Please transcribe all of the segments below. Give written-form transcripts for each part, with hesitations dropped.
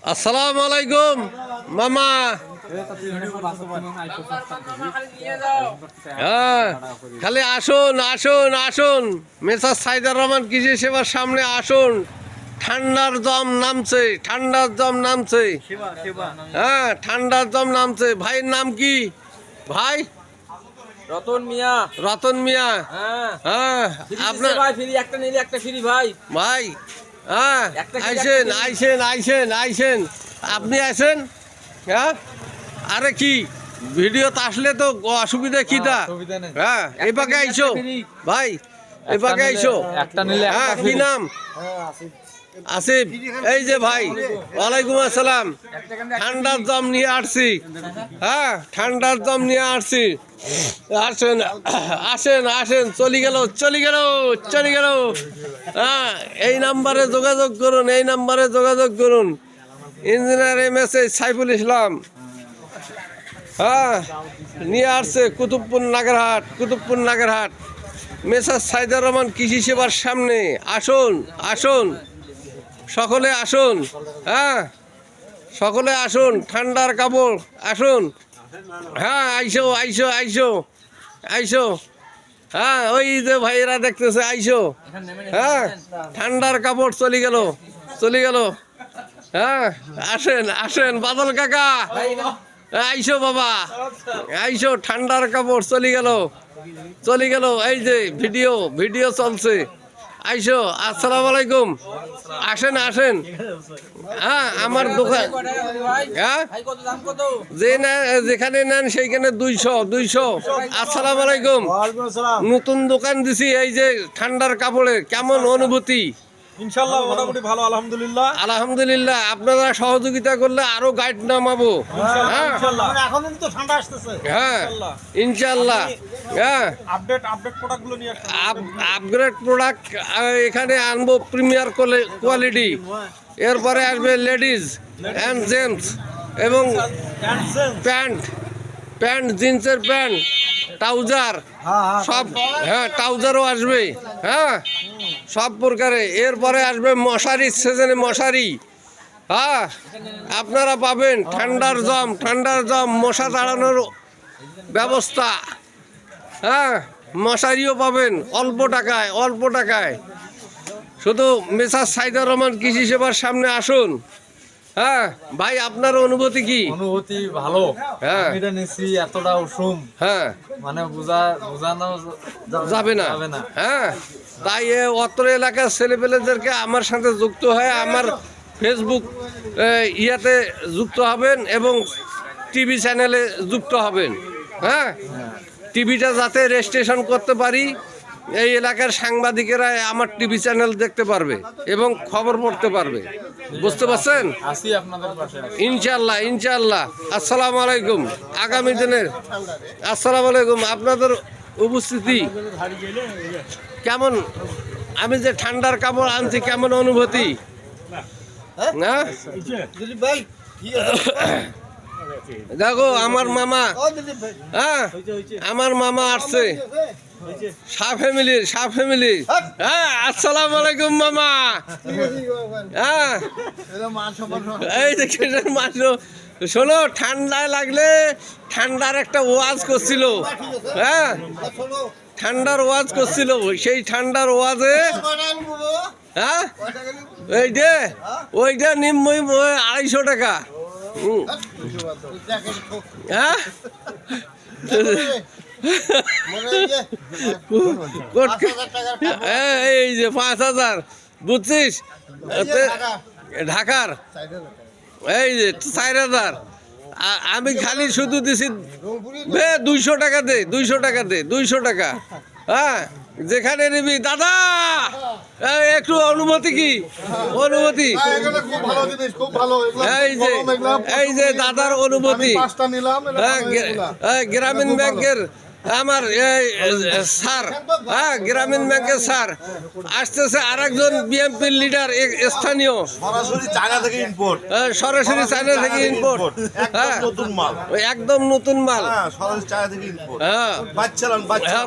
আসসালামু আলাইকুম মামা। হ্যাঁ, খালি আসুন আসুন আসুন, মেসার সাইদার রহমান কৃষি সেবার সামনে আসুন। ঠান্ডার দম নামছে, ঠান্ডার দম নামছে। হ্যাঁ, ঠান্ডার দম নামছে। ভাইয়ের নাম কি ভাই? রতন মিয়া। রতন মিয়া। হ্যাঁ, আপনার ভাই ফ্রি একটা নিলে একটা ফ্রি ভাই। ভাই হ্যাঁ, আইসেন আইসেন আইসেন আইসেন, আপনি আসেন। হ্যাঁ, আরে কি ভিডিওতে আসলে তো অসুবিধা কি তা? হ্যাঁ, এই পাকে আইসো ভাই, এই পাকে আইসো। একটা নিলে হ্যাঁ, কি নাম? আসিফ। এই যে ভাই, ওয়ালাইকুম আসসালাম। ঠান্ডার দম নিয়ে আসছি। হ্যাঁ, ঠান্ডার দম নিয়ে আসছি। আসেন আসেন আসেন, চলে গেল চলে গেল চলে গেল। হ্যাঁ, এই নাম্বারে যোগাযোগ করুন, এই নাম্বারে যোগাযোগ করুন। Engineer MS Saiful Islam. হ্যাঁ, নিয়ে আসছে কুতুবপুর নাগরহাট, কুতুবপুর নাগরহাট। মেসার সাইদার রহমান কৃষি সেবার সামনে আসুন আসুন, সকলে আসুন। হ্যাঁ, সকলে আসুন, ঠান্ডার কাপড় আসুন। হ্যাঁ, আইসো আইসো আইসো আইসো। হ্যাঁ, ওই যে ভাইয়েরা দেখতেছে, আইসো। হ্যাঁ, ঠান্ডার কাপড় চলে গেল চলে গেল। হ্যাঁ, আসেন আসেন বাদল কাকা, আইসো বাবা আইসো। ঠান্ডার কাপড় চলে গেল চলে গেল। এই যে ভিডিও ভিডিও চলছে, আইসো। আসসালামু আলাইকুম, আসেন আসেন। হ্যাঁ, আমার দোকান। হ্যাঁ, যে না যেখানে নেন সেইখানে 200। আসসালামু আলাইকুম। নতুন দোকান দিছি, এই যে ঠান্ডার কাপড়ে। কেমন অনুভূতি? ইনশাআল্লাহ মোটামুটি ভালো, আলহামদুলিল্লাহ। আলহামদুলিল্লাহ, আপনারা সহযোগিতা করলে আরো গাইড নামাবো। হ্যাঁ এখন তো ঠান্ডা আসতেছে। হ্যাঁ, ইনশাআল্লাহ। হ্যাঁ, আপডেট প্রোডাক্টগুলো নিয়ে আসতে আপগ্রেড প্রোডাক্ট এখানে আনবো, প্রিমিয়ার কোয়ালিটি। এরপরে আসবে লেডিস অ্যান্ড জেন্টস এবং প্যান্ট, প্যান্ট জিন্সের প্যান্ট, ট্রাউজার সব। হ্যাঁ, ট্রাউজারও আসবে। হ্যাঁ, সব প্রকারে। এরপরে আসবে মশারি, সিজনে মশারি। হ্যাঁ, আপনারা পাবেন ঠান্ডার জম মশা তাড়ানোর ব্যবস্থা। হ্যাঁ, মশারিও পাবেন অল্প টাকায়, অল্প টাকায়। শুধু মেসার সাইদার রহমান কৃষি সেবার সামনে আসুন। হ্যাঁ ভাই, আপনার অনুভূতি কি? অনুভূতি ভালো। হ্যাঁ, এটা নিছি এতটা উষুম, হ্যাঁ, মানে বোঝানো যাবে না। হ্যাঁ, তাই অত্র এলাকার ছেলেপেলেদেরকে আমার সাথে যুক্ত হয়ে আমার ফেসবুক ইয়াতে যুক্ত হবেন এবং টিভি চ্যানেলে যুক্ত হবেন। হ্যাঁ, টিভিটা যাতে রেজিস্ট্রেশন করতে পারি, এই এলাকার সাংবাদিকেরা আমার টিভি চ্যানেল দেখতে পারবে এবং খবর পড়তে পারবে। বুঝতে পারছেন? আসি আপনাদের পাশে। ইনশাল্লাহ ইনশাল্লাহ। আসসালামু আলাইকুম। আগামী দিনের আসসালামু আলাইকুম। আপনাদের উপস্থিতি কেমন? আমি যে ঠান্ডার কাপড় আনছি, কেমন অনুভূতি? হ্যাঁ, দেখো আমার মামা। হ্যাঁ, আমার মামা আসছে, শাহ ফ্যামিলি। হ্যাঁ, আসসালামু আলাইকুম মামা। হ্যাঁ, এই দেখে মাছ। শোনো, ঠান্ডায় লাগলে ঠান্ডার একটা ওয়াজ করছিল। হ্যাঁ, ঠান্ডার ওয়াজ করছিল, সেই ঠান্ডার ওয়াজে হ্যাঁ ওইটা নিম্ন 250 টাকা। হ্যাঁ, এই যে 5000, বুঝছিস? ঢাকার এই যে 4000। আমি খালি শুধু দিছি 200 টাকা দে, 200 টাকা দে, 200 টাকা। হ্যাঁ, যেখানে নিবি দাদা। একটু অনুমতি কি? অনুমতি এই যে দাদার অনুমতি। হ্যাঁ, গ্রামীণ ব্যাংকের আমার এই স্যার, হ্যাঁ, গ্রামীণ ব্যাংকের স্যার আসতেছে, আর একজন বিএনপির লিডার স্থানীয়, সরাসরি চায়না থেকে ইম্পোর্ট। সরাসরি চায়না থেকে ইম্পোর্ট। হ্যাঁ, নতুন মাল। একদম নতুন মাল। হ্যাঁ, সরাসরি চায়না থেকে ইম্পোর্ট। হ্যাঁ, বাচ্চালান হ্যাঁ,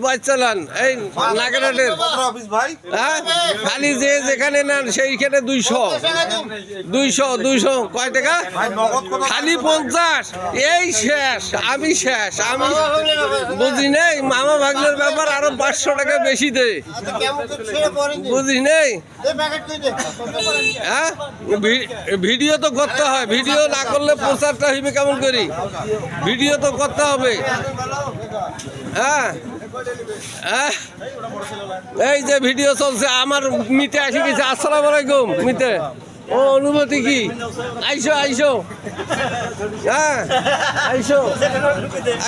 বাইক চালান এই নাগারাটের। অফিস ভাই। হ্যাঁ, খালি যে যেখানে নেন সেইখানে 200 কয় টাকা? ভাই নগদ কত? খালি 50। এই শেষ, আমি শেষ, আমি বুঝি নেই। মামা ভাগ্নের ব্যাপার, আরো 500 টাকা বেশি দে, বুঝি নেই। হ্যাঁ, ভিডিও তো করতে হয়, ভিডিও না করলে প্রচারটা হইবে কেমন করি? ভিডিও তো করতে হবে। হ্যাঁ, হ্যাঁ, এই যে ভিডিও চলছে, আমার মিতে আসি গেছে। আসসালামু আলাইকুম মিতে। ও অনুভূতি কি? আইসো হ্যাঁ,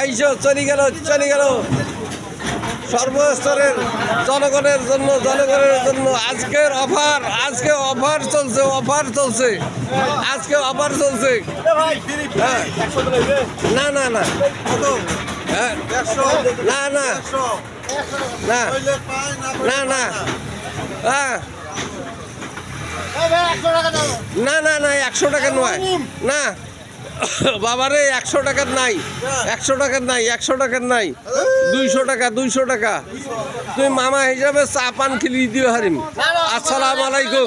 আইসো চলে গেল সর্বস্তরের জনগণের জন্য আজকের অফার, আজকে অফার চলছে। হ্যাঁ, না হ্যাঁ, না হ্যাঁ, না 100 টাকা নয়, না বাবারে, 100 টাকার নাই, 100 টাকার নাই, 200 টাকা। তুই মামা হিসাবে চা পান খেলি দিও হারিম। আসসালামু আলাইকুম।